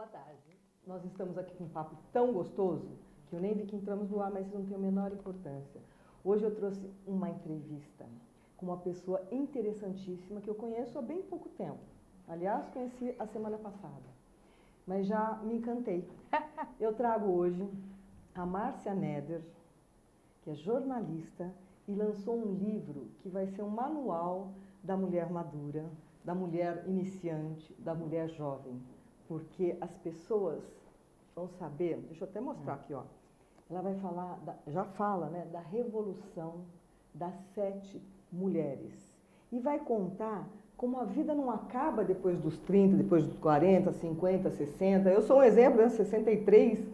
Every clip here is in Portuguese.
Boa tarde. Nós estamos aqui com um papo tão gostoso que eu nem vi que entramos no ar, mas isso não tem a menor importância. Hoje eu trouxe uma entrevista com uma pessoa interessantíssima que eu conheço há bem pouco tempo. Aliás, conheci a semana passada, mas já me encantei. Eu trago hoje a Márcia Neder, que é jornalista e lançou um livro que vai ser um manual da mulher madura, da mulher iniciante, da mulher jovem. Porque as pessoas vão saber, deixa eu até mostrar aqui, ó. Ela vai falar, já fala, né, da revolução das 7 mulheres. E vai contar como a vida não acaba depois dos 30, depois dos 40, 50, 60. Eu sou um exemplo, né, 63.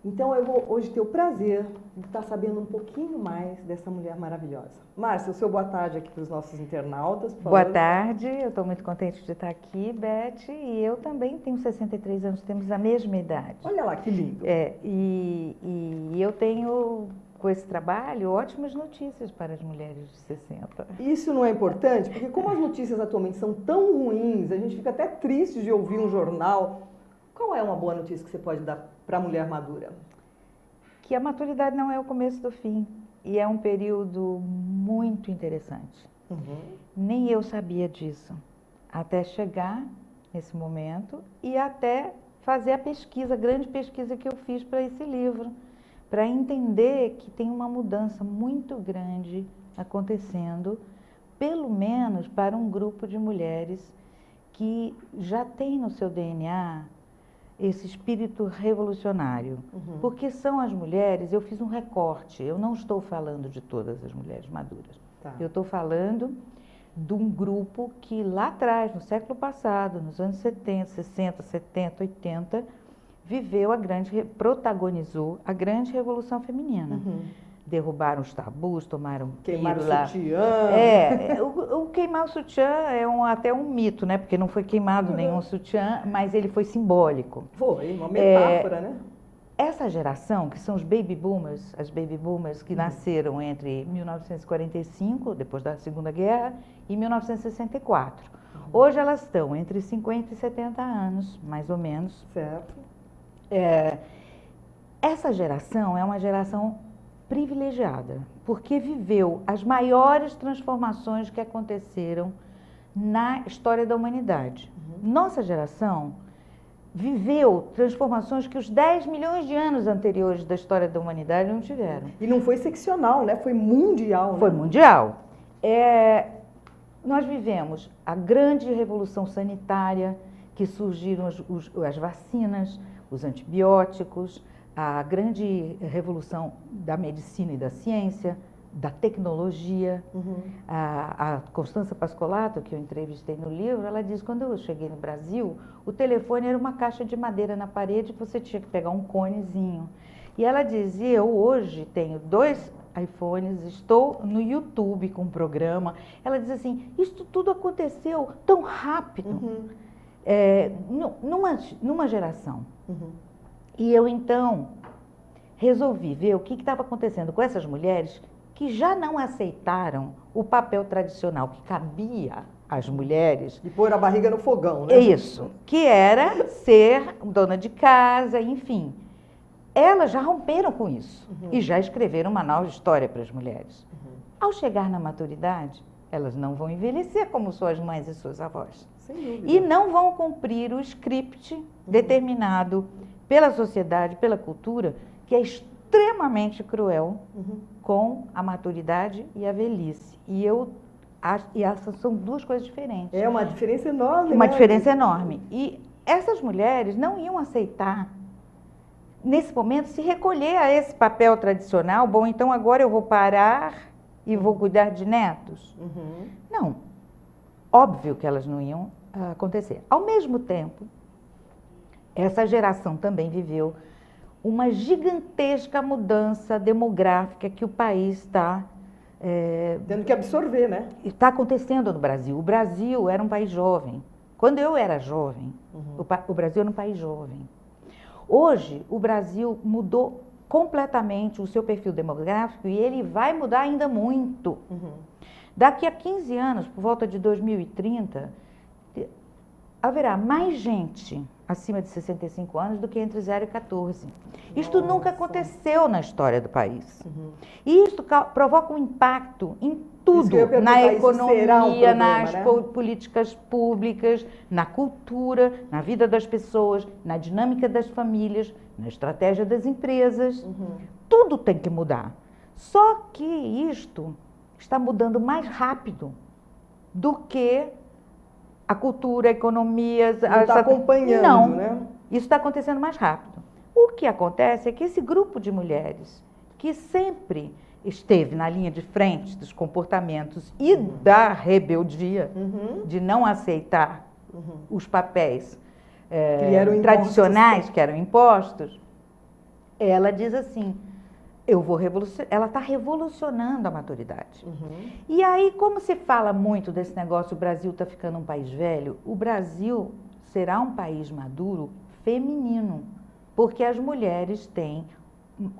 Então eu vou hoje ter o prazer de estar sabendo um pouquinho mais dessa mulher maravilhosa. Márcia, o seu boa tarde aqui para os nossos internautas, por favor. Boa tarde, eu estou muito contente de estar aqui, Beth, e eu também tenho 63 anos, temos a mesma idade. Olha lá, que lindo. E eu tenho, com esse trabalho, ótimas notícias para as mulheres de 60. Isso não é importante? Porque como as notícias atualmente são tão ruins, a gente fica até triste de ouvir um jornal. Qual é uma boa notícia que você pode dar para a mulher madura? Que a maturidade não é o começo do fim. E é um período muito interessante. Nem eu sabia disso. Até chegar nesse momento e até fazer a pesquisa, a grande pesquisa que eu fiz para esse livro. Para entender que tem uma mudança muito grande acontecendo, pelo menos para um grupo de mulheres que já tem no seu DNA esse espírito revolucionário. Porque são as mulheres, eu fiz um recorte, eu não estou falando de todas as mulheres maduras. Tá. Eu estou falando de um grupo que lá atrás, no século passado, nos anos 70, 60, 70, 80, protagonizou a grande revolução feminina. Derrubaram os tabus, tomaram queimaram pílula. O sutiã. O queimar o sutiã é até um mito, né? Porque não foi queimado nenhum sutiã, mas ele foi simbólico. Foi, uma metáfora, né? Essa geração, que são os baby boomers, as baby boomers que nasceram entre 1945, depois da Segunda Guerra, e 1964. Hoje elas estão entre 50 e 70 anos, mais ou menos. Certo. Essa geração é uma geração privilegiada, porque viveu as maiores transformações que aconteceram na história da humanidade. Nossa geração viveu transformações que os 10 milhões de anos anteriores da história da humanidade não tiveram. E não foi seccional, né? Foi mundial. Foi mundial. Nós vivemos a grande revolução sanitária, que surgiram as vacinas, os antibióticos, a grande revolução da medicina e da ciência, da tecnologia. A Constança Pascolato, que eu entrevistei no livro, ela diz que quando eu cheguei no Brasil, o telefone era uma caixa de madeira na parede que você tinha que pegar um conezinho. E ela dizia, eu hoje tenho 2 iPhones, estou no YouTube com um programa. Ela diz assim, isso tudo aconteceu tão rápido, numa geração. E eu, então, resolvi ver o que estava acontecendo com essas mulheres que já não aceitaram o papel tradicional que cabia às mulheres. De pôr a barriga no fogão, né? Isso, que era ser dona de casa, enfim. Elas já romperam com isso e já escreveram uma nova história para as mulheres. Ao chegar na maturidade, elas não vão envelhecer como suas mães e suas avós. Sem dúvida. E não vão cumprir o script determinado pela sociedade, pela cultura, que é extremamente cruel com a maturidade e a velhice. E essas são 2 coisas diferentes. É uma diferença enorme. Uma diferença enorme. E essas mulheres não iam aceitar, nesse momento, se recolher a esse papel tradicional. Bom, então agora eu vou parar e vou cuidar de netos. Não. Óbvio que elas não iam acontecer. Ao mesmo tempo, essa geração também viveu uma gigantesca mudança demográfica que o país está... tendo que absorver, né? Está acontecendo no Brasil. O Brasil era um país jovem. Quando eu era jovem, o Brasil era um país jovem. Hoje, o Brasil mudou completamente o seu perfil demográfico e ele vai mudar ainda muito. Daqui a 15 anos, por volta de 2030... haverá mais gente acima de 65 anos do que entre 0 e 14. Isto nunca aconteceu na história do país. E isso provoca um impacto em tudo, na economia, nas políticas públicas, na cultura, na vida das pessoas, na dinâmica das famílias, na estratégia das empresas. Tudo tem que mudar. Só que isto está mudando mais rápido do que a cultura, a economia... Não está acompanhando, não, né? Isso está acontecendo mais rápido. O que acontece é que esse grupo de mulheres, que sempre esteve na linha de frente dos comportamentos e da rebeldia, de não aceitar os papéis tradicionais que eram impostos, ela diz assim, ela está revolucionando a maturidade. E aí, como se fala muito desse negócio, o Brasil está ficando um país velho, o Brasil será um país maduro feminino, porque as mulheres têm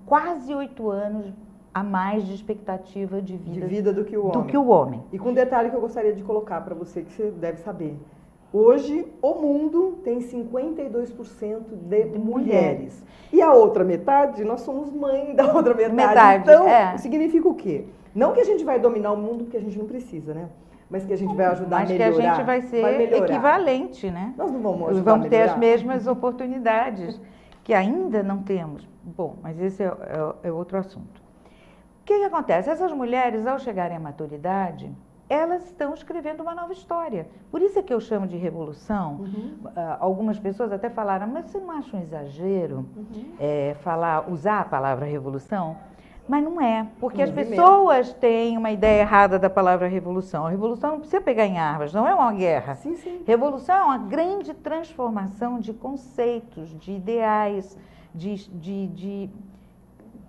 quase 8 anos a mais de expectativa de vida do que o homem. E com um detalhe que eu gostaria de colocar para você, que você deve saber. Hoje, o mundo tem 52% de mulheres. E a outra metade, nós somos mãe da outra metade. Então, significa o quê? Não que a gente vai dominar o mundo, porque a gente não precisa, né? Mas que a gente vai ajudar a melhorar. Mas que a gente vai ser equivalente, né? Nós não vamos ajudar Vamos ter as mesmas oportunidades, que ainda não temos. Bom, mas esse é outro assunto. O que acontece? Essas mulheres, ao chegarem à maturidade, elas estão escrevendo uma nova história. Por isso é que eu chamo de revolução. Algumas pessoas até falaram, mas você não acha um exagero usar a palavra revolução? Mas não é, porque as pessoas têm uma ideia errada da palavra revolução. A revolução não precisa pegar em armas, não é uma guerra. Sim, sim. Revolução é uma grande transformação de conceitos, de ideais, de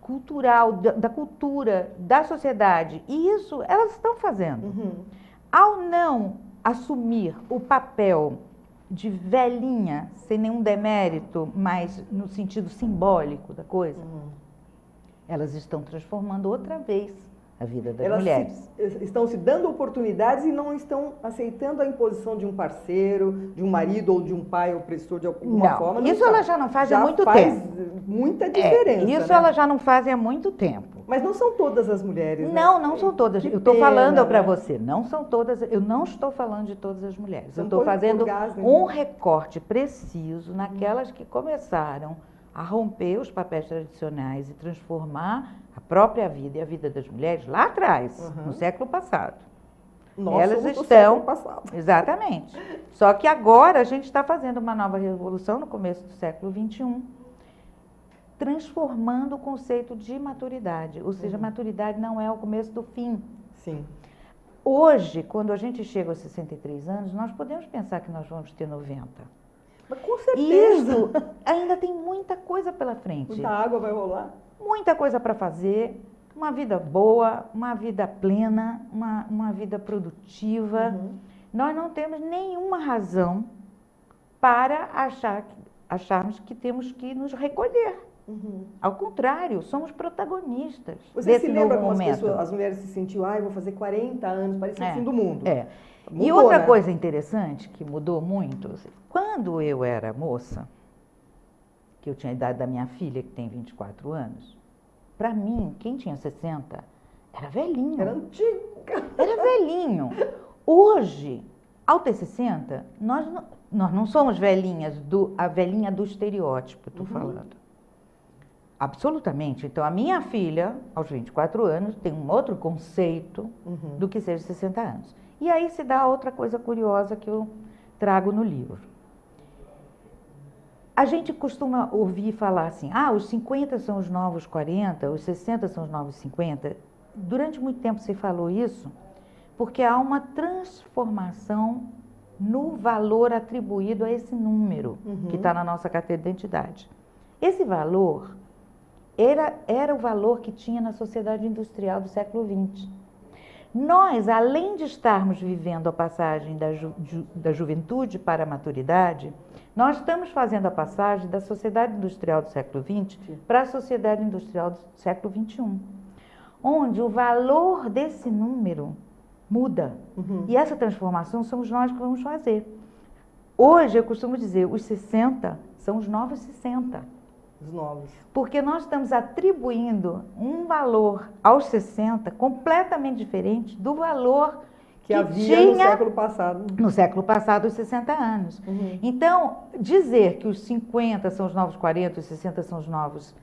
cultural, da cultura, da sociedade. E isso elas estão fazendo. Ao não assumir o papel de velhinha, sem nenhum demérito, mas no sentido simbólico da coisa, elas estão transformando outra vez a vida das mulheres. Estão se dando oportunidades e não estão aceitando a imposição de um parceiro, de um marido ou de um pai opressor de alguma forma. Isso elas já não fazem há muito tempo. Faz muita diferença. Isso elas já não fazem há muito tempo. Mas não são todas as mulheres, Não, não são todas. Eu estou falando para você, não são todas. Eu não estou falando de todas as mulheres. Eu estou fazendo um recorte preciso naquelas que começaram a romper os papéis tradicionais e transformar a própria vida e a vida das mulheres lá atrás, no século passado. Elas estão... século passado. Exatamente. Só que agora a gente está fazendo uma nova revolução no começo do século XXI, transformando o conceito de maturidade. Ou seja, maturidade não é o começo do fim. Sim. Hoje, quando a gente chega aos 63 anos, nós podemos pensar que nós vamos ter 90. Mas com certeza. Isso ainda tem muita coisa pela frente. Muita água vai rolar. Muita coisa para fazer, uma vida boa, uma vida plena, uma vida produtiva. Nós não temos nenhuma razão para acharmos que temos que nos recolher. Ao contrário, somos protagonistas desse novo momento. As mulheres se sentiam, eu vou fazer 40 anos, parecia o fim do mundo. Mudou, e outra coisa interessante que mudou muito, quando eu era moça, que eu tinha a idade da minha filha, que tem 24 anos, para mim, quem tinha 60 era velhinho. Era antiga. Era velhinho. Hoje, ao ter 60, nós não somos velhinhas, a velhinha do estereótipo, estou falando. Absolutamente. Então, a minha filha, aos 24 anos, tem um outro conceito do que seja 60 anos. E aí se dá outra coisa curiosa que eu trago no livro. A gente costuma ouvir falar assim, os 50 são os novos 40, os 60 são os novos 50. Durante muito tempo se falou isso, porque há uma transformação no valor atribuído a esse número que está na nossa carteira de identidade. Esse valor era o valor que tinha na sociedade industrial do século XX. Nós, além de estarmos vivendo a passagem da juventude para a maturidade, nós estamos fazendo a passagem da sociedade industrial do século XX para a sociedade industrial do século XXI, onde o valor desse número muda. E essa transformação somos nós que vamos fazer. Hoje, eu costumo dizer, os 60 são os novos 60. Os novos. Porque nós estamos atribuindo um valor aos 60 completamente diferente do valor que havia tinha no século passado. No século passado, os 60 anos. Então, dizer que os 50 são os novos 40, os 60 são os novos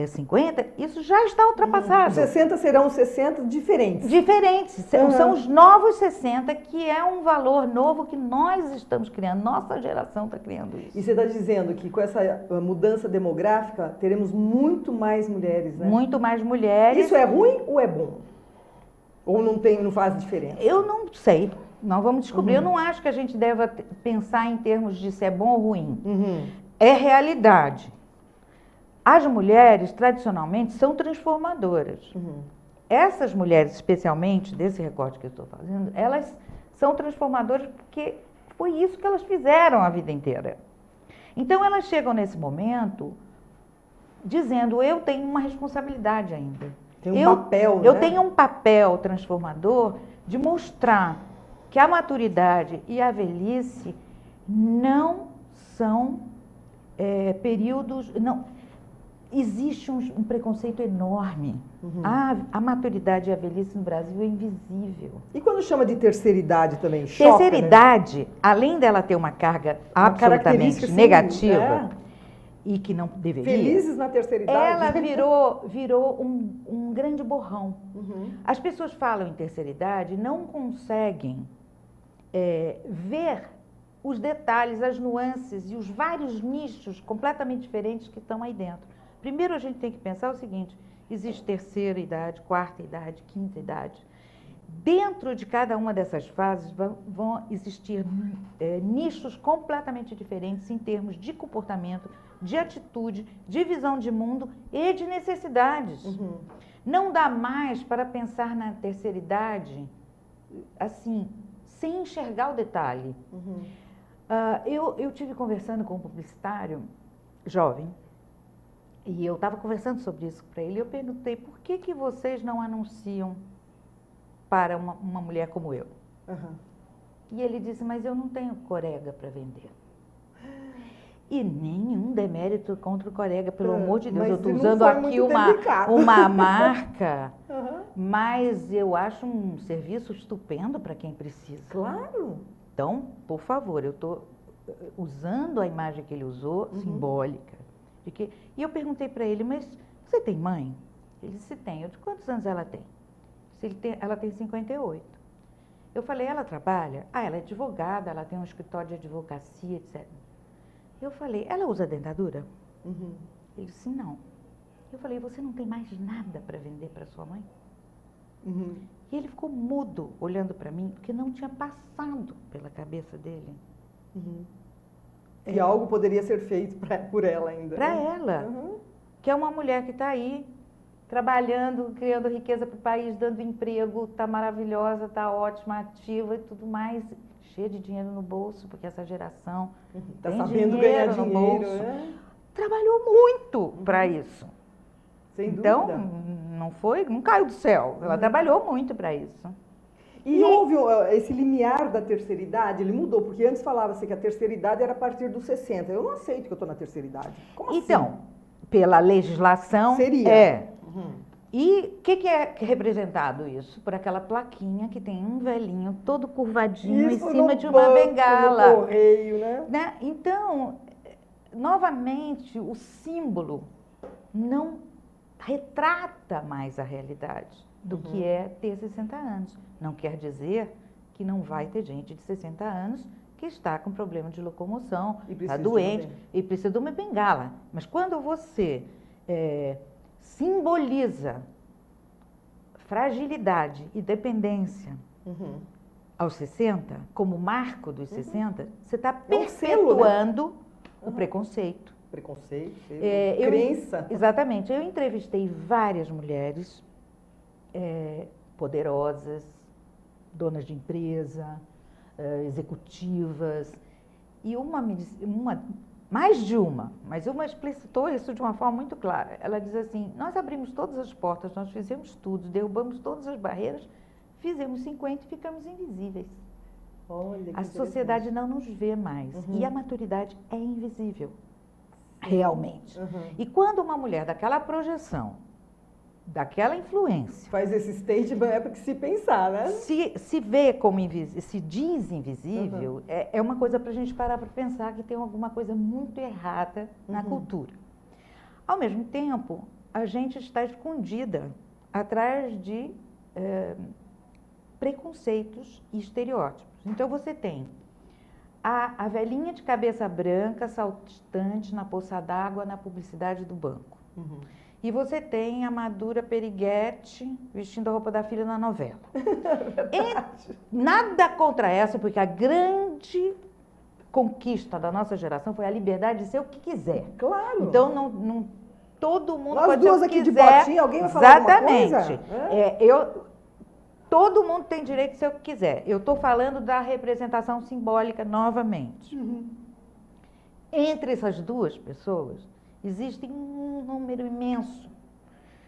50, isso já está ultrapassado. Os 60 serão 60 diferentes. Diferentes. São os novos 60, que é um valor novo que nós estamos criando, nossa geração está criando isso. E você está dizendo que com essa mudança demográfica, teremos muito mais mulheres, né? Muito mais mulheres. Isso é ruim ou é bom? Ou não faz diferença? Eu não sei. Nós vamos descobrir. Eu não acho que a gente deva pensar em termos de se é bom ou ruim. É realidade. As mulheres, tradicionalmente, são transformadoras. Essas mulheres, especialmente, desse recorte que eu estou fazendo, elas são transformadoras porque foi isso que elas fizeram a vida inteira. Então, elas chegam nesse momento dizendo, eu tenho uma responsabilidade ainda. Tem um papel, né? Eu tenho um papel transformador de mostrar que a maturidade e a velhice não são períodos... Não, existe um preconceito enorme. A maturidade e a velhice no Brasil é invisível. E quando chama de terceira idade também? Choca, terceira idade, né? Além dela ter uma carga absolutamente negativa, e que não deveria... Felizes na terceira idade. Ela virou um grande borrão. As pessoas falam em terceira idade e não conseguem ver os detalhes, as nuances e os vários nichos completamente diferentes que estão aí dentro. Primeiro, a gente tem que pensar o seguinte, existe terceira idade, quarta idade, quinta idade. Dentro de cada uma dessas fases vão existir nichos completamente diferentes em termos de comportamento, de atitude, de visão de mundo e de necessidades. Não dá mais para pensar na terceira idade assim, sem enxergar o detalhe. Eu tive conversando com um publicitário jovem, e eu estava conversando sobre isso para ele, e eu perguntei, por que vocês não anunciam para uma mulher como eu? E ele disse, mas eu não tenho corega para vender. E nenhum demérito contra o corega, pelo amor de Deus, eu estou usando aqui uma marca, mas eu acho um serviço estupendo para quem precisa. Claro! Então, por favor, eu estou usando a imagem que ele usou, simbólica. E eu perguntei para ele, mas você tem mãe? Ele disse, tem. Eu disse, quantos anos ela tem? Ela tem 58. Eu falei, ela trabalha? Ela é advogada, ela tem um escritório de advocacia, etc. Eu falei, ela usa dentadura? Ele disse, não. Eu falei, você não tem mais nada para vender para sua mãe? E ele ficou mudo, olhando para mim, porque não tinha passado pela cabeça dele. Que algo poderia ser feito por ela ainda. Para ela, que é uma mulher que está aí, trabalhando, criando riqueza para o país, dando emprego, está maravilhosa, está ótima, ativa e tudo mais, cheia de dinheiro no bolso, porque essa geração está sabendo ganhar dinheiro, né? Trabalhou muito para isso. Sem dúvida. Então, não caiu do céu, ela trabalhou muito para isso. E houve esse limiar da terceira idade, ele mudou, porque antes falava-se que a terceira idade era a partir dos 60. Eu não aceito que eu estou na terceira idade. Como então, assim? Pela legislação, seria. E o que é representado isso? Por aquela plaquinha que tem um velhinho todo curvadinho em cima de uma bengala. No correio, né? Então, novamente, o símbolo não retrata mais a realidade do que é ter 60 anos. Não quer dizer que não vai ter gente de 60 anos que está com problema de locomoção, está doente e precisa de uma bengala. Mas quando você simboliza fragilidade e dependência aos 60, como marco dos 60, você está perpetuando o preconceito. Preconceito, crença. Exatamente. Eu entrevistei várias mulheres poderosas, donas de empresa, executivas, e mais de uma, mas uma explicitou isso de uma forma muito clara. Ela diz assim, nós abrimos todas as portas, nós fizemos tudo, derrubamos todas as barreiras, fizemos 50 e ficamos invisíveis. Olha, que A sociedade não nos vê mais. E a maturidade é invisível, realmente. E quando uma mulher daquela projeção, daquela influência, faz esse statement, é para que se pensar, né? se vê como invisível, se diz invisível, é uma coisa para a gente parar para pensar que tem alguma coisa muito errada na cultura. Ao mesmo tempo, a gente está escondida atrás de preconceitos e estereótipos. Então você tem a velhinha de cabeça branca saltitante na poça d'água na publicidade do banco. E você tem a Madura Periguete vestindo a roupa da filha na novela. Nada contra essa, porque a grande conquista da nossa geração foi a liberdade de ser o que quiser. Claro. Então, não todo mundo Nós pode duas ser o que aqui quiser. De botinha, alguém vai falar alguma coisa? Exatamente. Todo mundo tem direito de ser o que quiser. Eu estou falando da representação simbólica novamente. Entre essas duas pessoas, existe um número imenso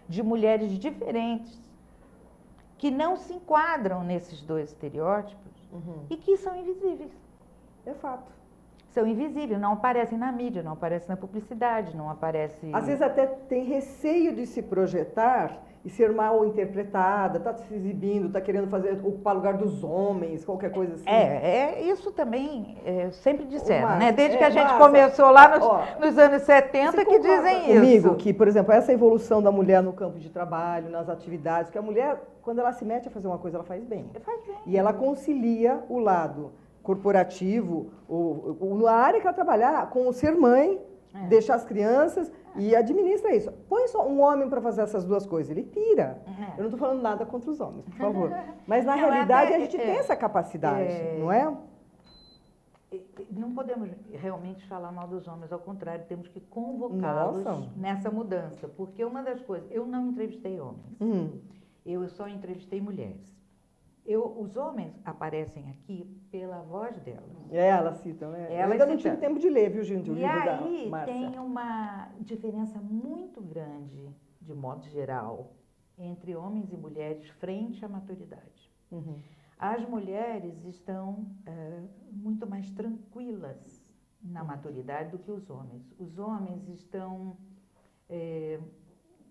de mulheres diferentes que não se enquadram nesses dois estereótipos e que são invisíveis. É fato. São invisíveis, não aparecem na mídia, não aparecem na publicidade, não aparecem... Às vezes até tem receio de se projetar e ser mal interpretada, está se exibindo, está querendo ocupar lugar dos homens, qualquer coisa assim. Isso também sempre disseram, Márcia, né? Desde que a gente começou lá nos anos 70 que dizem isso. Comigo que, por exemplo, essa evolução da mulher no campo de trabalho, nas atividades, que a mulher, quando ela se mete a fazer uma coisa, ela faz bem. E ela concilia o lado corporativo, na área que ela trabalhar, com o ser mãe, deixar as crianças e administra isso. Põe só um homem para fazer essas duas coisas, ele pira. Eu não estou falando nada contra os homens, por favor. Mas na realidade a gente tem essa capacidade, não é? Não podemos realmente falar mal dos homens, ao contrário, temos que convocá-los nessa mudança. Porque uma das coisas, eu não entrevistei homens, eu só entrevistei mulheres. Os homens aparecem aqui pela voz delas. Elas citam, né? Eu ainda não tive tempo de ler, viu, gente? O livro da Márcia. E aí tem uma diferença muito grande, de modo geral, entre homens e mulheres frente à maturidade. As mulheres estão muito mais tranquilas na maturidade do que os homens. Os homens estão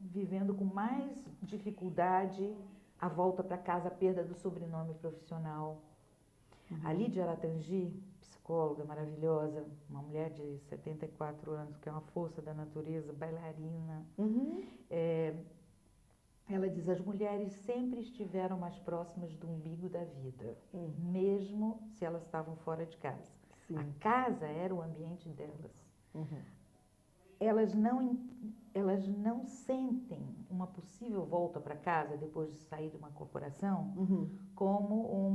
vivendo com mais dificuldade a volta para casa, a perda do sobrenome profissional. A Lídia Aratangi, psicóloga maravilhosa, uma mulher de 74 anos, que é uma força da natureza, bailarina. Ela diz, as mulheres sempre estiveram mais próximas do umbigo da vida, mesmo se elas estavam fora de casa. A casa era o ambiente delas. Elas não sentem uma possível volta para casa depois de sair de uma corporação como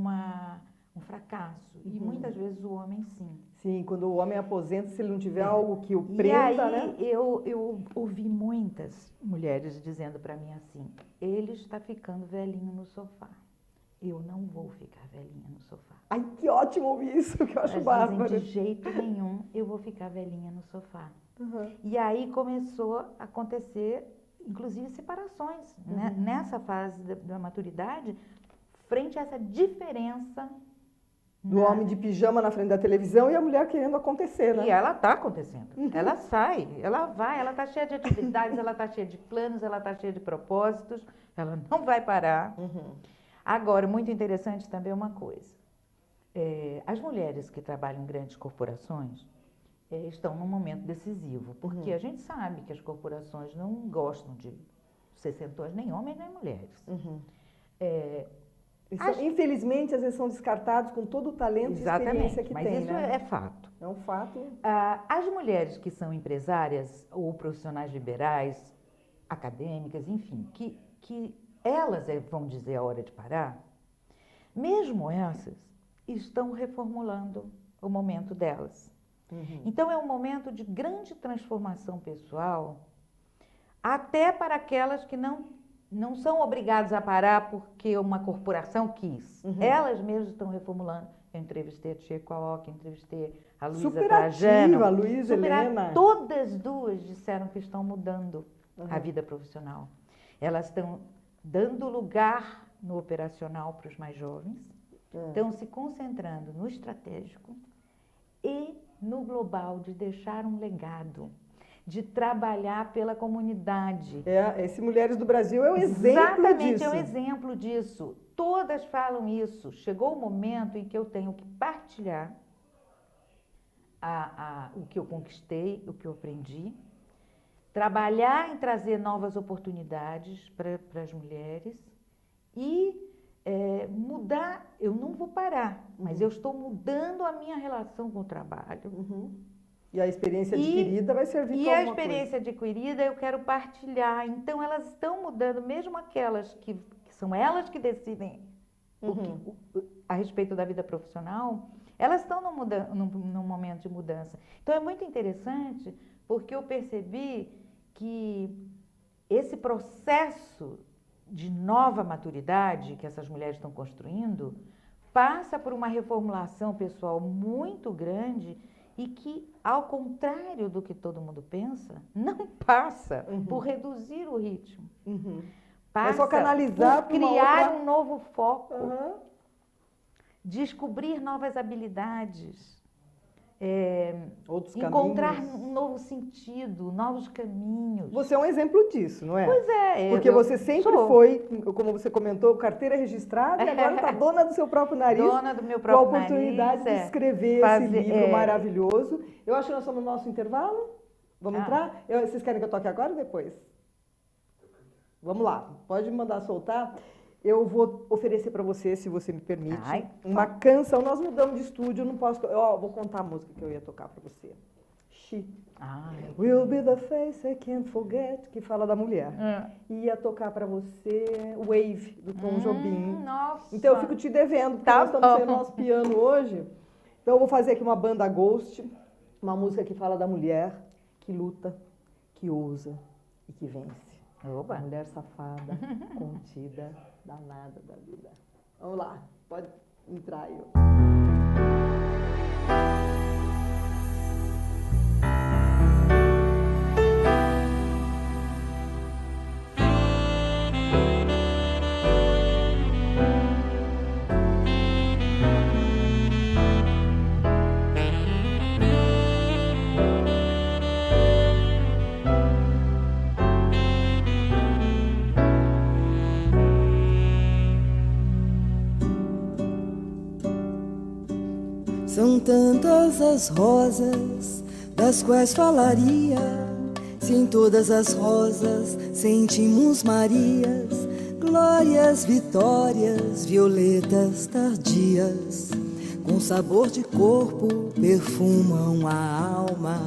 um fracasso. E muitas vezes o homem sim. Sim, quando o homem aposenta, se ele não tiver algo que o prenda, né? Eu ouvi muitas mulheres dizendo para mim assim, ele está ficando velhinho no sofá. Eu não vou ficar velhinha no sofá. Ai, que ótimo ouvir isso, que eu acho bárbaro. De jeito nenhum eu vou ficar velhinha no sofá. E aí começou a acontecer, inclusive, separações, né? Nessa fase da maturidade, frente a essa diferença. Do homem de pijama na frente da televisão e a mulher querendo acontecer, né? E ela está acontecendo. Ela sai, ela vai, ela está cheia de atividades, ela está cheia de planos, ela está cheia de propósitos, ela não vai parar. Agora, muito interessante também uma coisa. As mulheres que trabalham em grandes corporações estão num momento decisivo, porque a gente sabe que as corporações não gostam de sessentões, nem homens nem mulheres. Infelizmente, às vezes são descartados com todo o talento e experiência que mas tem, isso é fato. É um fato. As mulheres que são empresárias ou profissionais liberais, acadêmicas, enfim, que elas vão dizer a hora de parar, mesmo essas estão reformulando o momento delas. Então, é um momento de grande transformação pessoal, até para aquelas que não são obrigadas a parar porque uma corporação quis. Elas mesmas estão reformulando. Eu entrevistei a Tia Quaoca, entrevistei a Luísa Trajano. A Luísa Helena. Todas duas disseram que estão mudando a vida profissional. Elas estão dando lugar no operacional para os mais jovens estão se concentrando no estratégico e no global, de deixar um legado, de trabalhar pela comunidade. Esse Mulheres do Brasil é o exemplo Exatamente, disso. é o exemplo disso. Todas falam isso. Chegou o momento em que eu tenho que partilhar o que eu conquistei, o que eu aprendi, trabalhar em trazer novas oportunidades para as mulheres e mudar. Eu não vou parar, mas eu estou mudando a minha relação com o trabalho. E a experiência adquirida vai servir para alguma coisa. E a experiência adquirida eu quero partilhar. Então, elas estão mudando, mesmo aquelas que são elas que decidem a respeito da vida profissional, elas estão num momento de mudança. Então, é muito interessante, porque eu percebi que esse processo de nova maturidade que essas mulheres estão construindo passa por uma reformulação pessoal muito grande e que, ao contrário do que todo mundo pensa, não passa por reduzir o ritmo. Passa só canalizar por criar um novo foco, descobrir novas habilidades, outros encontrar caminhos. um novo sentido, novos caminhos. Você é um exemplo disso, não é? Pois é. Porque você sempre foi, como você comentou, carteira registrada e agora está dona do seu próprio nariz. Dona do meu próprio nariz. Com a oportunidade de escrever esse livro maravilhoso. Eu acho que nós estamos no nosso intervalo. Vamos entrar? Vocês querem que eu toque agora ou depois? Vamos lá, pode me mandar soltar. Eu vou oferecer para você, se você me permite, uma canção. Nós mudamos de estúdio, eu não posso... vou contar a música que eu ia tocar para você. She. Will be the face I can't forget, que fala da mulher. Ia tocar para você Wave, do Tom Jobim. Nossa! Então eu fico te devendo, porque nós estamos sem o nosso piano hoje. Então eu vou fazer aqui uma banda Ghost, uma música que fala da mulher, que luta, que ousa e que vence. Oba. Uma mulher safada, contida, danada da vida. Vamos lá, pode entrar aí. São tantas as rosas das quais falaria, se em todas as rosas sentimos Marias, glórias, vitórias, violetas tardias, com sabor de corpo perfumam a alma.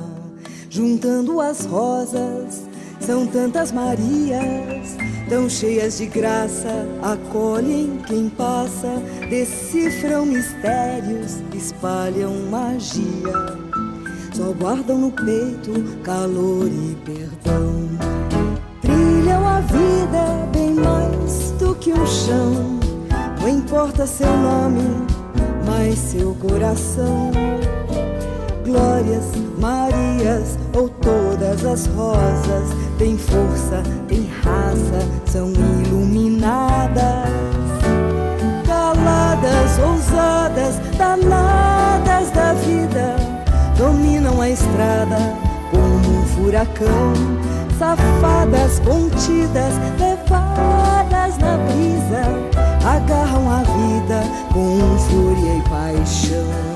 Juntando as rosas, são tantas Marias, tão cheias de graça, acolhem quem passa, decifram mistérios, espalham magia, só guardam no peito calor e perdão. Trilham a vida bem mais do que um chão, não importa seu nome, mas seu coração. Glórias, Marias ou todas as rosas, têm força, têm raça, são iluminadas, caladas, ousadas, danadas da vida, dominam a estrada como um furacão, safadas, contidas, levadas na brisa, agarram a vida com fúria e paixão.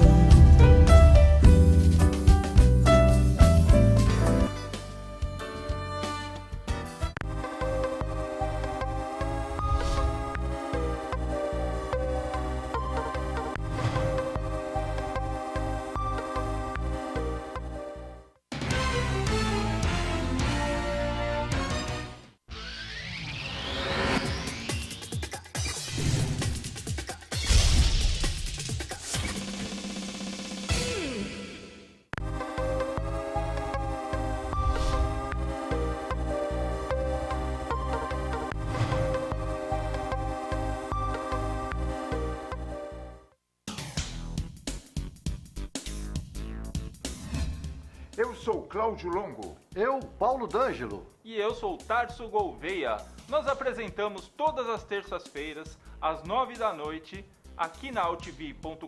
Eu sou Cláudio Longo. Eu, Paulo D'Angelo. E eu sou Tarso Gouveia. Nós apresentamos todas as terças-feiras, às 9 da noite, aqui na altv.com.br,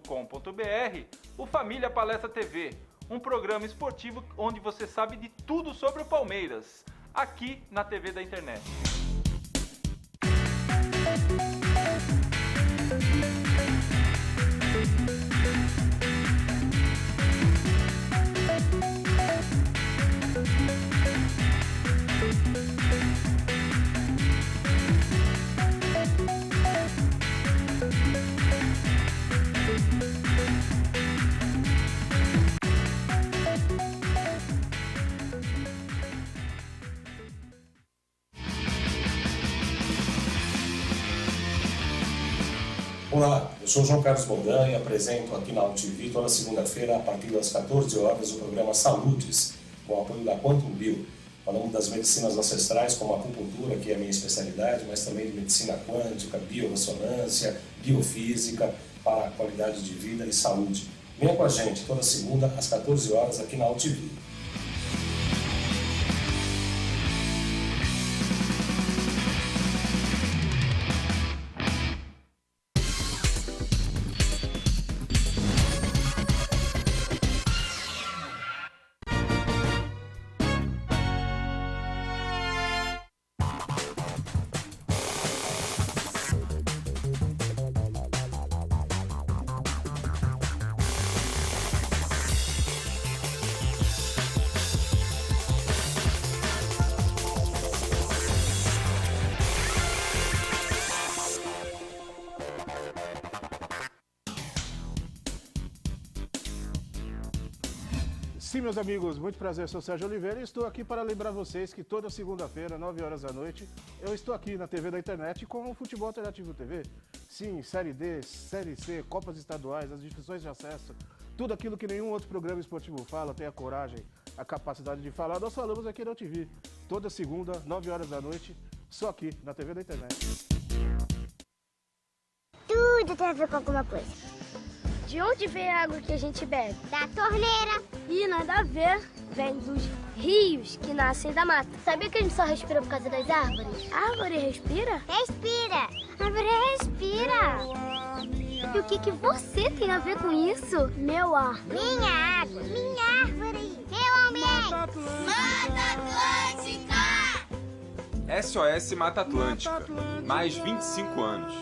o Família Palestra TV, um programa esportivo onde você sabe de tudo sobre o Palmeiras, aqui na TV da internet. Olá, eu sou João Carlos Boldan e apresento aqui na AltV toda segunda-feira, a partir das 14 horas, o programa Saludes, com o apoio da Quantum Bio. Falamos das medicinas ancestrais, como a acupuntura, que é a minha especialidade, mas também de medicina quântica, biorressonância, biofísica, para a qualidade de vida e saúde. Venha com a gente toda segunda, às 14 horas, aqui na AltV. Sim, meus amigos, muito prazer, eu sou Sérgio Oliveira e estou aqui para lembrar vocês que toda segunda-feira, 9 horas da noite, eu estou aqui na TV da internet com o Futebol Alternativo TV. Sim, Série D, Série C, Copas Estaduais, as divisões de acesso, tudo aquilo que nenhum outro programa esportivo fala, tem a coragem, a capacidade de falar, nós falamos aqui na TV. Toda segunda, 9 horas da noite, só aqui na TV da internet. Tudo tem a ver com alguma coisa. De onde vem a água que a gente bebe? Da torneira. E nada a ver, vem dos rios que nascem da mata. Sabia que a gente só respira por causa das árvores? A árvore respira? Respira. A árvore respira. E o que você tem a ver com isso? Meu ar. Minha água. Minha árvore. Meu ambiente. Mata Atlântica. SOS Mata Atlântica. Mais 25 anos.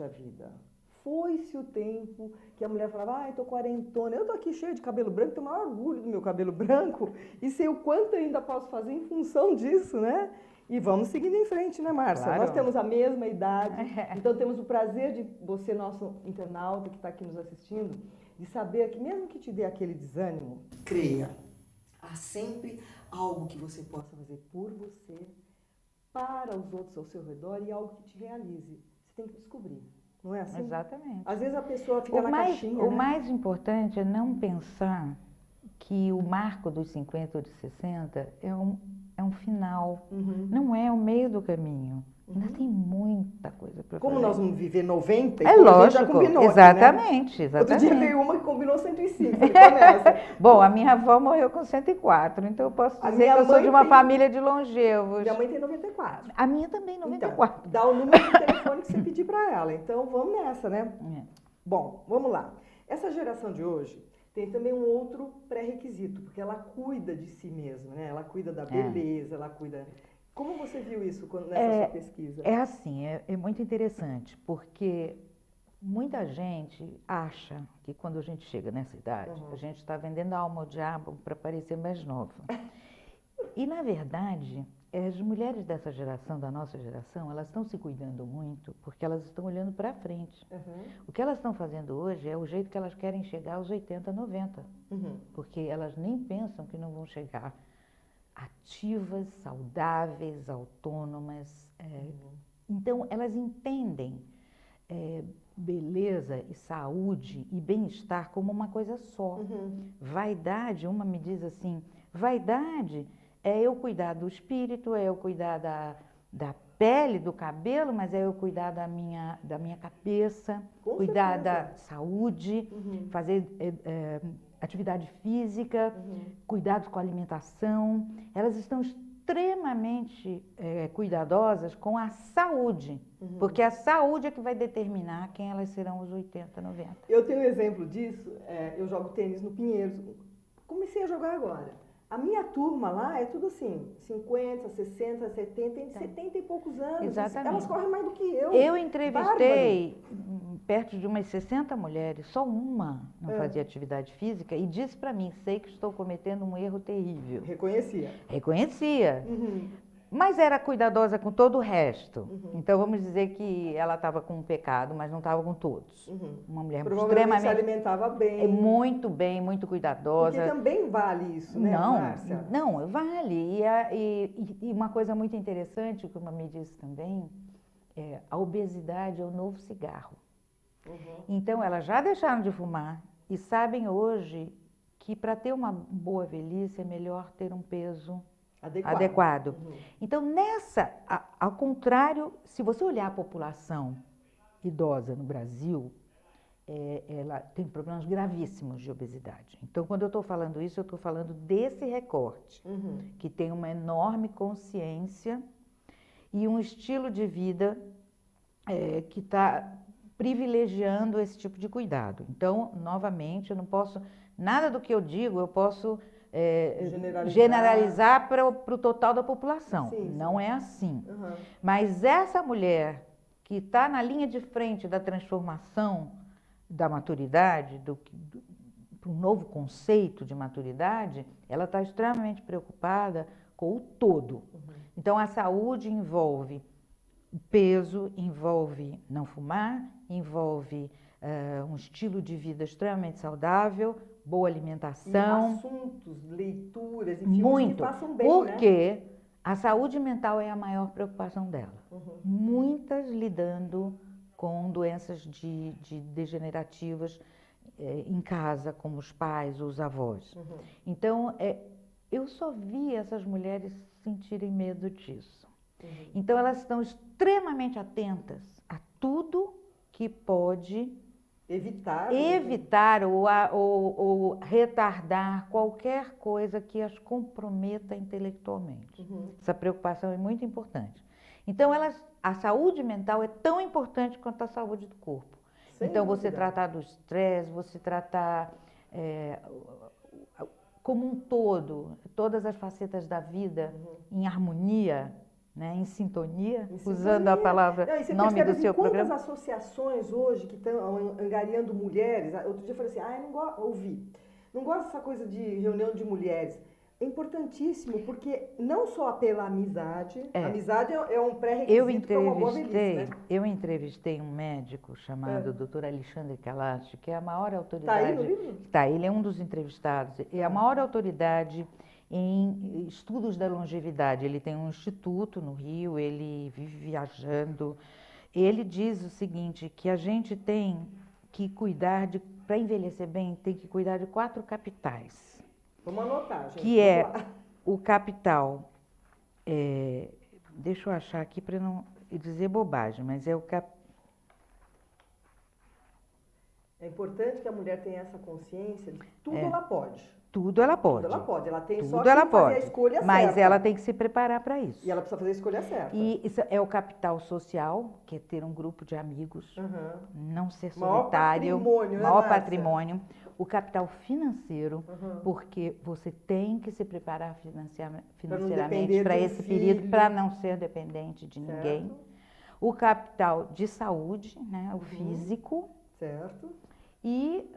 A vida. Foi-se o tempo que a mulher falava, ai, tô quarentona, eu tô aqui cheia de cabelo branco, tenho o maior orgulho do meu cabelo branco e sei o quanto eu ainda posso fazer em função disso, né? E vamos seguindo em frente, né, Márcia? Claro. Nós temos a mesma idade, então temos o prazer de você, nosso internauta que está aqui nos assistindo, de saber que mesmo que te dê aquele desânimo, creia, há sempre algo que você possa fazer por você, para os outros ao seu redor e algo que te realize. Você tem que descobrir, não é assim? Exatamente. Às vezes a pessoa fica na caixinha, O né? mais importante é não pensar que o marco dos 50 ou de 60 é um final. Uhum. Não é o meio do caminho. Ainda tem muita coisa para fazer. Como nós vamos viver 90, É então a gente lógico, já combinou. exatamente, Né? exatamente. Outro dia veio uma que combinou 105, falei, começa. Bom, a minha avó morreu com 104, então eu posso A dizer minha que eu sou mãe de uma tem- família de longevos. Minha mãe tem 94. A minha também, 94. Então, dá o número de telefone que você pedir para ela. Então, vamos nessa, né? É. Bom, vamos lá. Essa geração de hoje tem também um outro pré-requisito, porque ela cuida de si mesma, né? Ela cuida da beleza, ela cuida... Como você viu isso nessa sua pesquisa? É assim, é muito interessante, porque muita gente acha que quando a gente chega nessa idade, a gente está vendendo a alma ao diabo para parecer mais nova. E, na verdade, as mulheres dessa geração, da nossa geração, elas estão se cuidando muito porque elas estão olhando para frente. O que elas estão fazendo hoje é o jeito que elas querem chegar aos 80, 90. Porque elas nem pensam que não vão chegar ativas, saudáveis, autônomas. Então, elas entendem beleza e saúde e bem-estar como uma coisa só. Vaidade, uma me diz assim, vaidade é eu cuidar do espírito, é eu cuidar da pele, do cabelo, mas é eu cuidar da minha cabeça, cuidar da saúde, fazer atividade física, cuidados com a alimentação. Elas estão extremamente cuidadosas com a saúde, porque a saúde é que vai determinar quem elas serão aos 80, 90. Eu tenho um exemplo disso, eu jogo tênis no Pinheiros, comecei a jogar agora. A minha turma lá é tudo assim, 50, 60, 70, tem 70 e poucos anos. Exatamente. Elas correm mais do que eu. Eu entrevistei perto de umas 60 mulheres, só uma não fazia atividade física e disse para mim, sei que estou cometendo um erro terrível. Reconhecia. Reconhecia. Mas era cuidadosa com todo o resto. Então, vamos dizer que ela estava com um pecado, mas não estava com todos. Uma mulher extremamente... se alimentava bem. Muito bem, muito cuidadosa. Porque também vale isso, né, Márcia? Não, vale. E uma coisa muito interessante, como me disse também, a obesidade é o novo cigarro. Então, elas já deixaram de fumar e sabem hoje que para ter uma boa velhice é melhor ter um peso adequado. Então, ao contrário, se você olhar a população idosa no Brasil, ela tem problemas gravíssimos de obesidade. Então, quando eu estou falando isso, eu estou falando desse recorte, que tem uma enorme consciência e um estilo de vida que está privilegiando esse tipo de cuidado. Então, novamente, eu não posso, nada do que eu digo, eu posso generalizar para o total da população. Sim. Não é assim. Mas essa mulher que está na linha de frente da transformação da maturidade, para um novo conceito de maturidade, ela está extremamente preocupada com o todo. Então, a saúde envolve o peso, envolve não fumar, envolve um estilo de vida extremamente saudável, boa alimentação. E assuntos, leituras e filmes que façam bem, porque a saúde mental é a maior preocupação dela. Muitas lidando com doenças degenerativas em casa, como os pais, os avós. Então, eu só vi essas mulheres sentirem medo disso. Então, elas estão extremamente atentas a tudo que pode evitar ou retardar qualquer coisa que as comprometa intelectualmente. Essa preocupação é muito importante. Então, a saúde mental é tão importante quanto a saúde do corpo. Então, você tratar do estresse, você tratar como um todo, todas as facetas da vida em harmonia, né, em sintonia, usando a palavra nome do seu programa. Quantas associações hoje que estão angariando mulheres, outro dia eu falei assim, não gosto dessa coisa de reunião de mulheres. É importantíssimo, porque não só pela amizade, a amizade é um pré-requisito para uma boa velhice, né? Eu entrevistei um médico chamado Dr. Alexandre Kalash, que é a maior autoridade... Está aí no livro? Está, ele é um dos entrevistados. É a maior autoridade em estudos da longevidade. Ele tem um instituto no Rio, ele vive viajando. Ele diz o seguinte, que a gente tem que cuidar para envelhecer bem, tem que cuidar de 4 capitais. Vamos anotar, gente. Que é o capital, deixa eu achar aqui para não dizer bobagem, mas é o É importante que a mulher tenha essa consciência de que tudo ela pode. Tudo ela pode. Tudo ela pode. Ela tem tudo só que ela fazer pode, a escolha mas certa. ela tem que se preparar para isso. E ela precisa fazer a escolha certa. E isso é o capital social, que é ter um grupo de amigos, não ser Maior solitário, patrimônio, maior né, patrimônio. o capital financeiro, porque você tem que se preparar financeiramente para esse período, para não ser dependente de ninguém. O capital de saúde, né, o físico. Certo. E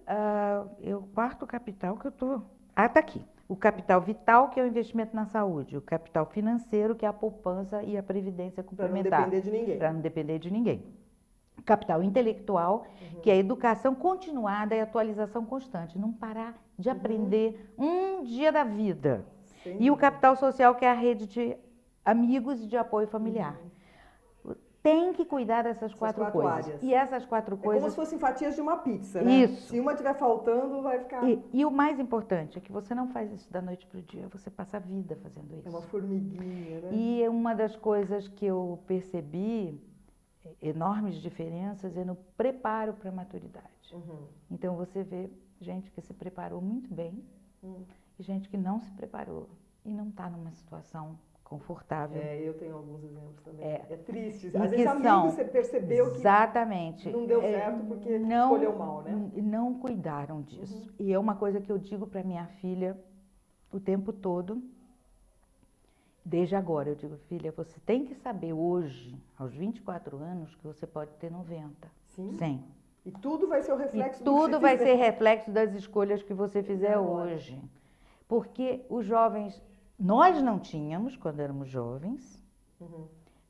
o quarto capital que eu estou... tá aqui. O capital vital, que é o investimento na saúde. O capital financeiro, que é a poupança e a previdência complementar. Para não depender de ninguém. Para não depender de ninguém. Capital intelectual, que é a educação continuada e atualização constante. Não parar de aprender um dia da vida. E o capital social, que é a rede de amigos e de apoio familiar. Tem que cuidar dessas quatro coisas. Áreas. E essas quatro coisas... É como se fossem fatias de uma pizza, né? Isso. Se uma estiver faltando, vai ficar... E o mais importante é que você não faz isso da noite para o dia, você passa a vida fazendo isso. É uma formiguinha, né? E uma das coisas que eu percebi, enormes diferenças, é no preparo para a maturidade. Então você vê gente que se preparou muito bem e gente que não se preparou e não está numa situação confortável. Eu tenho alguns exemplos também. É triste. Às E vezes amigos você percebeu que não deu certo porque escolheu mal, né? Não cuidaram disso. E é uma coisa que eu digo para minha filha o tempo todo, desde agora. Eu digo, filha, você tem que saber hoje, aos 24 anos, que você pode ter 90. Sim. 100. E tudo vai ser o reflexo tudo vai ser reflexo das escolhas que você fizer hoje. Porque os jovens... Nós não tínhamos quando éramos jovens,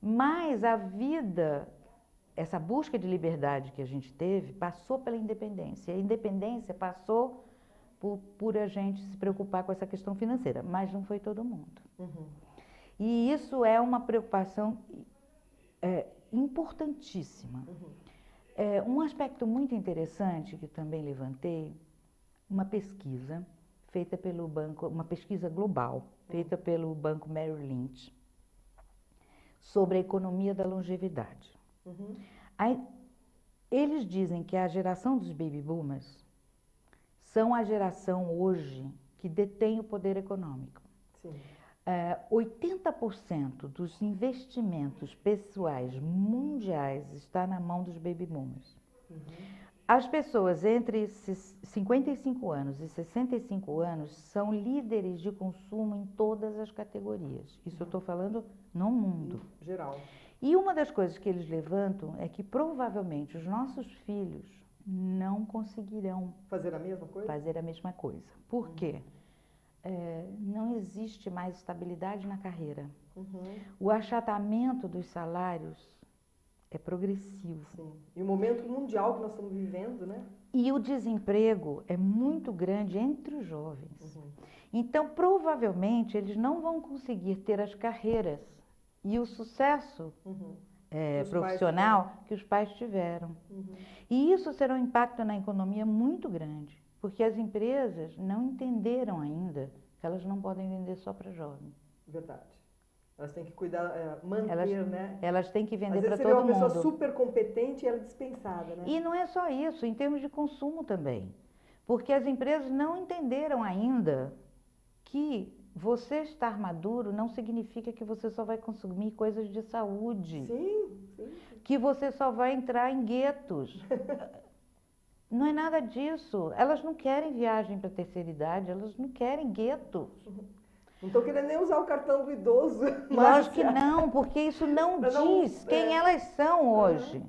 mas a vida, essa busca de liberdade que a gente teve, passou pela independência. A independência passou por a gente se preocupar com essa questão financeira, mas não foi todo mundo. E isso é uma preocupação importantíssima. Um aspecto muito interessante que também levantei, uma pesquisa feita pelo banco, uma pesquisa global, feita pelo banco Merrill Lynch, sobre a economia da longevidade. Aí, eles dizem que a geração dos baby boomers são a geração hoje que detém o poder econômico. 80% dos investimentos pessoais mundiais está na mão dos baby boomers. As pessoas entre 55 anos e 65 anos são líderes de consumo em todas as categorias. Isso eu estou falando no mundo. Geral. E uma das coisas que eles levantam é que provavelmente os nossos filhos não conseguirão fazer a mesma coisa. Por quê? Não existe mais estabilidade na carreira. O achatamento dos salários é progressivo. Sim. E o momento mundial que nós estamos vivendo, né? E o desemprego é muito grande entre os jovens. Então, provavelmente, eles não vão conseguir ter as carreiras e o sucesso profissional que os pais tiveram. E isso será um impacto na economia muito grande, porque as empresas não entenderam ainda que elas não podem vender só para jovem. Verdade. Elas têm que cuidar, manter, né? Elas têm que vender para todo mundo. Às vezes você vê uma pessoa super competente e ela é dispensada, né? E não é só isso, em termos de consumo também. Porque as empresas não entenderam ainda que você estar maduro não significa que você só vai consumir coisas de saúde. Sim. Que você só vai entrar em guetos. Não é nada disso. Elas não querem viagem para a terceira idade, elas não querem gueto. Não estou querendo nem usar o cartão do idoso. Lógico que não, porque isso não diz quem elas são hoje.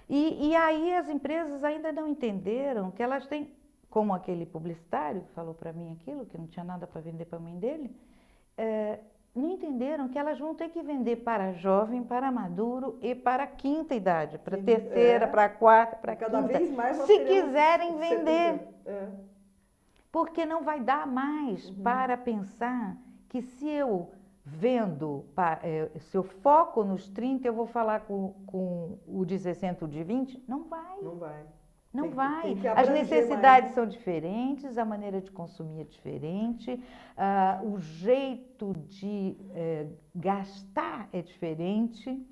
E aí as empresas ainda não entenderam que elas têm, como aquele publicitário que falou para mim aquilo, que não tinha nada para vender para a mãe dele, não entenderam que elas vão ter que vender para jovem, para maduro e para a quinta idade, para a terceira, para a quarta, para a quinta. Cada vez mais nós se quiserem vender. Porque não vai dar mais para pensar que se eu vendo, se eu foco nos 30, eu vou falar com o de 60 ou de 20? Não vai. Não vai. Tem que as necessidades são diferentes, a maneira de consumir é diferente, o jeito de gastar é diferente.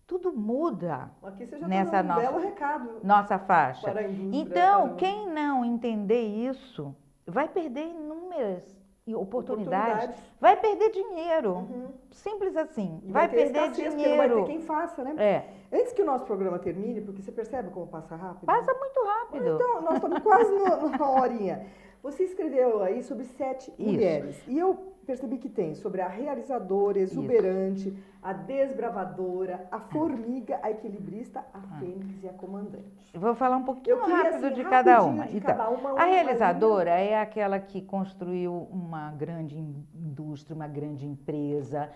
Tudo muda. Aqui você já nessa tá dando um belo recado nossa faixa. Para a indústria, então, quem não entender isso vai perder inúmeras e oportunidades, vai perder dinheiro. Simples assim. E vai ter perder escassez, porque dinheiro. não vai ter quem faça, né? É. Antes que o nosso programa termine, porque você percebe como passa rápido? Passa muito rápido. Então, nós estamos quase numa horinha. Você escreveu aí sobre 7 mulheres. E eu percebi que tem sobre a realizadora, exuberante, a desbravadora, a formiga, a equilibrista, a fênix e a comandante. Eu vou falar um pouquinho Eu queria, rápido assim, de cada uma. rapidinho de Então, cada uma, a realizadora é aquela que construiu uma grande indústria, uma grande empresa.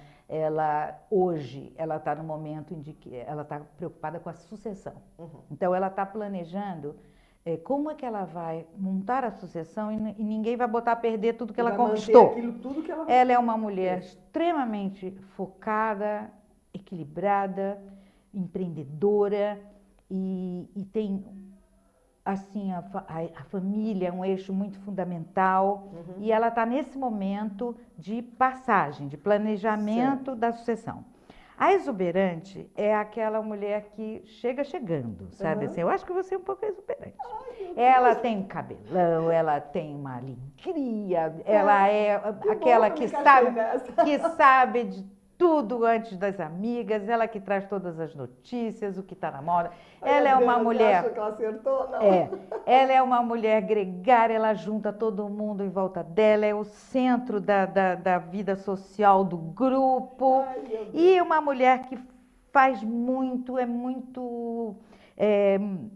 Hoje, ela está no momento em que ela está preocupada com a sucessão. Então, ela está planejando como é que ela vai montar a sucessão e ninguém vai botar a perder tudo que ela conquistou. Tudo que Ela é uma mulher extremamente focada, equilibrada, empreendedora e tem assim a família é um eixo muito fundamental e ela está nesse momento de passagem, de planejamento da sucessão. A exuberante é aquela mulher que chega chegando, sabe assim? Eu acho que você é um pouco exuberante. Ela tem um cabelão, ela tem uma alegria, ela é aquela que sabe de tudo antes das amigas, ela que traz todas as notícias, o que está na moda. Ela é uma mulher... Acha que ela acertou? Não. Ela é uma mulher gregária, ela junta todo mundo em volta dela, é o centro da vida social do grupo. E uma mulher que faz muito, é muito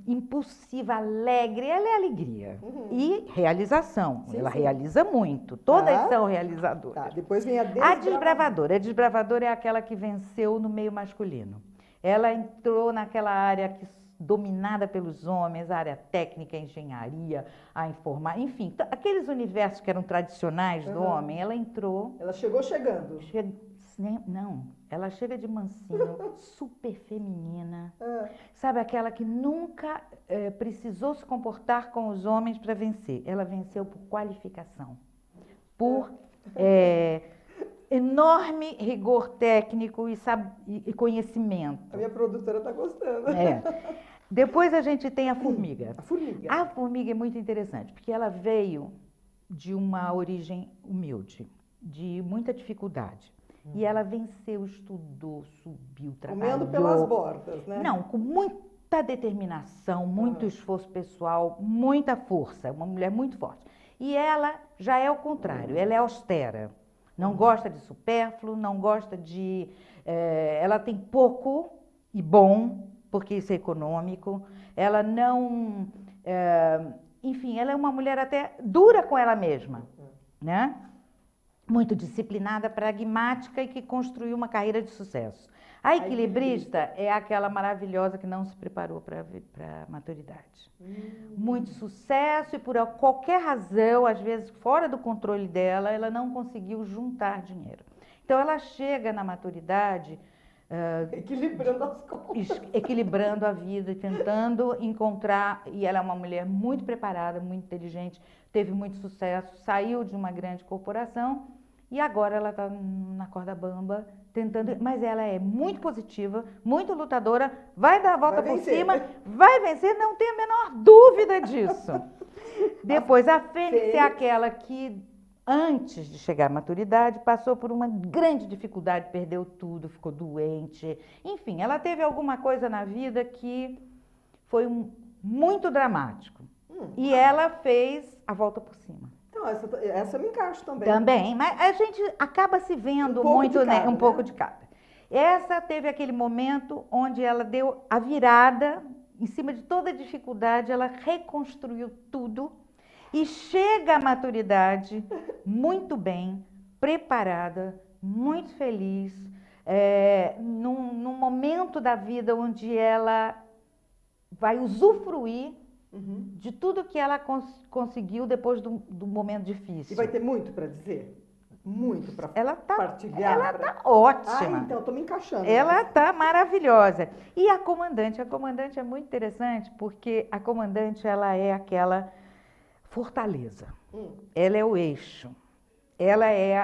impulsiva, alegre, ela é alegria. E realização, ela realiza muito, todas são realizadoras. Depois vem a desbravadora. A desbravadora é aquela que venceu no meio masculino. Ela entrou naquela área dominada pelos homens, a área técnica, a engenharia, a informática, enfim, aqueles universos que eram tradicionais do homem, ela entrou... Ela chegou chegando. Não, ela chega de mansinho, super feminina, sabe, aquela que nunca precisou se comportar com os homens para vencer. Ela venceu por qualificação, por enorme rigor técnico e conhecimento. A minha produtora está gostando. Depois a gente tem a formiga. A formiga. A formiga é muito interessante, porque ela veio de uma origem humilde, de muita dificuldade. E ela venceu, estudou, subiu, trabalhou. Comendo pelas bordas, né? Não, com muita determinação, muito esforço pessoal, muita força, uma mulher muito forte. E ela já é o contrário, ela é austera. Não gosta de supérfluo, não gosta de... ela tem pouco e bom, porque isso é econômico. Ela não... enfim, ela é uma mulher até dura com ela mesma, né? Muito disciplinada, pragmática e que construiu uma carreira de sucesso. A equilibrista é aquela maravilhosa que não se preparou para a maturidade. Muito sucesso e por qualquer razão, às vezes fora do controle dela, ela não conseguiu juntar dinheiro. Então ela chega na maturidade... equilibrando as contas. Equilibrando a vida, tentando encontrar... E ela é uma mulher muito preparada, muito inteligente, teve muito sucesso, saiu de uma grande corporação e agora ela está na corda bamba, tentando... Mas ela é muito positiva, muito lutadora, vai dar a volta por cima, vai vencer, não tem a menor dúvida disso. Depois, a fênix é aquela que... Antes de chegar à maturidade, passou por uma grande dificuldade, perdeu tudo, ficou doente. Enfim, ela teve alguma coisa na vida que foi muito dramático. E ela fez a volta por cima. Então, essa me encaixa também. Também, mas a gente acaba se vendo muito, né? Um pouco de cada. Essa teve aquele momento onde ela deu a virada, em cima de toda a dificuldade, ela reconstruiu tudo. E chega à maturidade muito bem, preparada, muito feliz, num momento da vida onde ela vai usufruir de tudo que ela conseguiu depois do momento difícil. E vai ter muito para dizer? Muito para partilhar? Ela está ótima. Então, estou me encaixando. Ela está maravilhosa. E a comandante é muito interessante porque a comandante ela é aquela... fortaleza. Ela é o eixo. ela é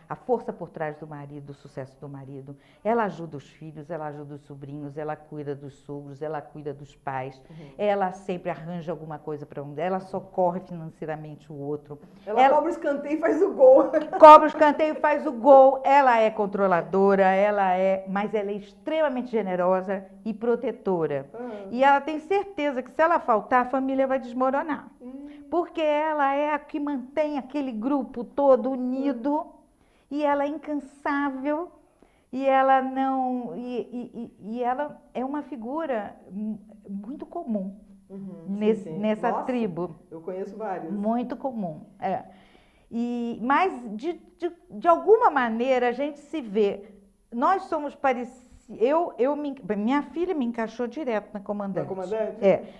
a força por trás do marido, do sucesso do marido. Ela ajuda os filhos, ela ajuda os sobrinhos, ela cuida dos sogros, ela cuida dos pais. Ela sempre arranja alguma coisa para um, ela socorre financeiramente o outro. Ela cobra o escanteio e faz o gol. Cobra o escanteio e faz o gol. Ela é controladora, mas ela é extremamente generosa e protetora. E ela tem certeza que se ela faltar, a família vai desmoronar. Porque ela é a que mantém aquele grupo todo unido e ela é incansável e ela não e ela é uma figura muito comum nessa Nossa, tribo. Eu conheço várias. Muito comum. Mas de alguma maneira a gente se vê. Nós somos parecidos. Minha filha me encaixou direto na comandante. Na comandante?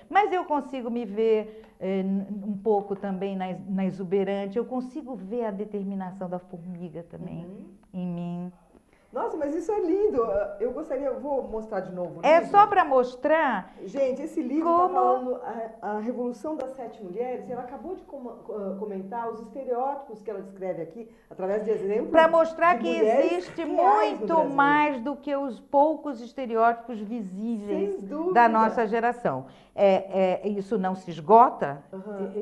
Mas eu consigo me ver um pouco também na exuberante. Eu consigo ver a determinação da formiga também em mim. Nossa, mas isso é lindo. Eu vou mostrar de novo o É livro. só para mostrar. Gente, esse livro está falando a Revolução das 7 Mulheres, e ela acabou de comentar os estereótipos que ela descreve aqui, através de exemplos. Para mostrar que existe muito mais do que os poucos estereótipos visíveis da nossa geração. Isso não se esgota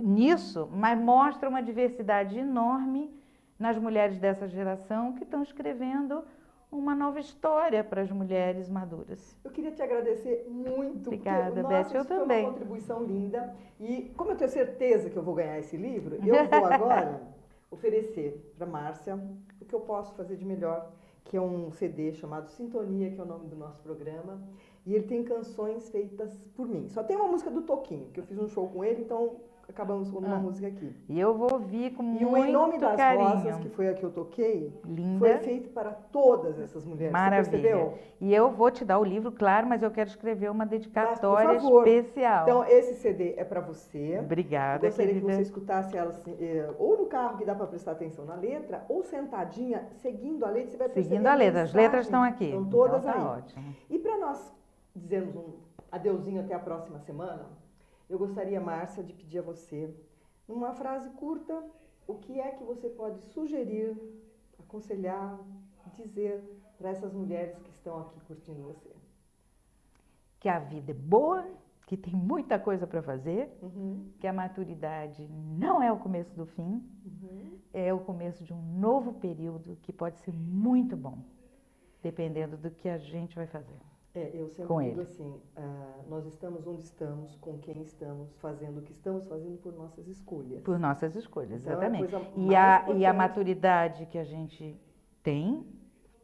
nisso, mas mostra uma diversidade enorme nas mulheres dessa geração que estão escrevendo uma nova história para as mulheres maduras. Eu queria te agradecer muito. Obrigada, Beth, eu também. Foi uma contribuição linda. E como eu tenho certeza que eu vou ganhar esse livro, eu vou agora oferecer para Márcia o que eu posso fazer de melhor, que é um CD chamado Sintonia, que é o nome do nosso programa. E ele tem canções feitas por mim. Só tem uma música do Toquinho, que eu fiz um show com ele, então acabamos com uma música aqui. E eu vou ouvir com muito carinho. E o Em Nome das carinho. Rosas, que foi a que eu toquei, linda, foi feito para todas essas mulheres. Maravilha. Você percebeu? E eu vou te dar o livro, claro, mas eu quero escrever uma dedicatória especial. Então, esse CD é para você. Obrigada, eu gostaria querida. que você escutasse ela assim, ou no carro, que dá para prestar atenção na letra, ou sentadinha, seguindo a letra, você vai perceber. Seguindo a letra, as letras estão aqui. Estão todas então, aí. Ótimo. E para nós dizermos um adeuzinho até a próxima semana, eu gostaria, Márcia, de pedir a você, numa frase curta, o que é que você pode sugerir, aconselhar, dizer para essas mulheres que estão aqui curtindo você? Que a vida é boa, que tem muita coisa para fazer, que a maturidade não é o começo do fim, é o começo de um novo período que pode ser muito bom, dependendo do que a gente vai fazer. Eu sempre digo assim, nós estamos onde estamos, com quem estamos, fazendo o que estamos fazendo por nossas escolhas. Por nossas escolhas, então, exatamente. É e a maturidade que a gente tem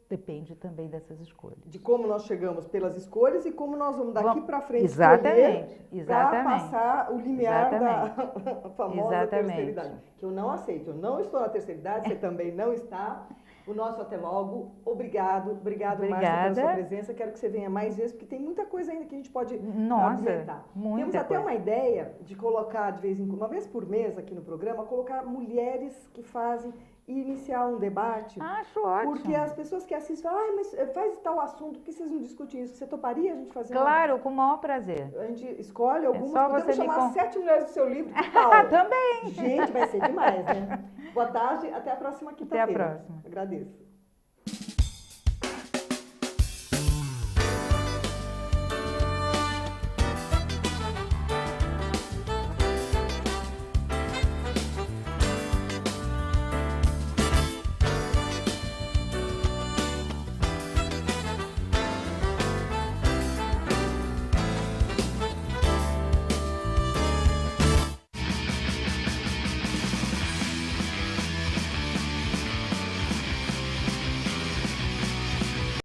depende também dessas escolhas. De como nós chegamos pelas escolhas e como nós vamos daqui para frente exatamente para passar o limiar da famosa terceira idade. Que eu não aceito. Eu não estou na terceira idade, você também não está. O nosso até logo. Obrigado, Márcia, pela sua presença. Quero que você venha mais vezes, porque tem muita coisa ainda que a gente pode argumentar. Temos até uma ideia de colocar, de vez em quando, uma vez por mês aqui no programa, colocar mulheres que fazem e iniciar um debate. Acho ótimo. Porque as pessoas que assistem falam, mas faz tal assunto, por que vocês não discutem isso? Você toparia a gente fazer Claro, com o maior prazer. A gente escolhe algumas, podemos você chamar 7 mulheres do seu livro, que tal? Também! Gente, vai ser demais, né? Boa tarde, até a próxima quinta-feira. Até a próxima. Agradeço.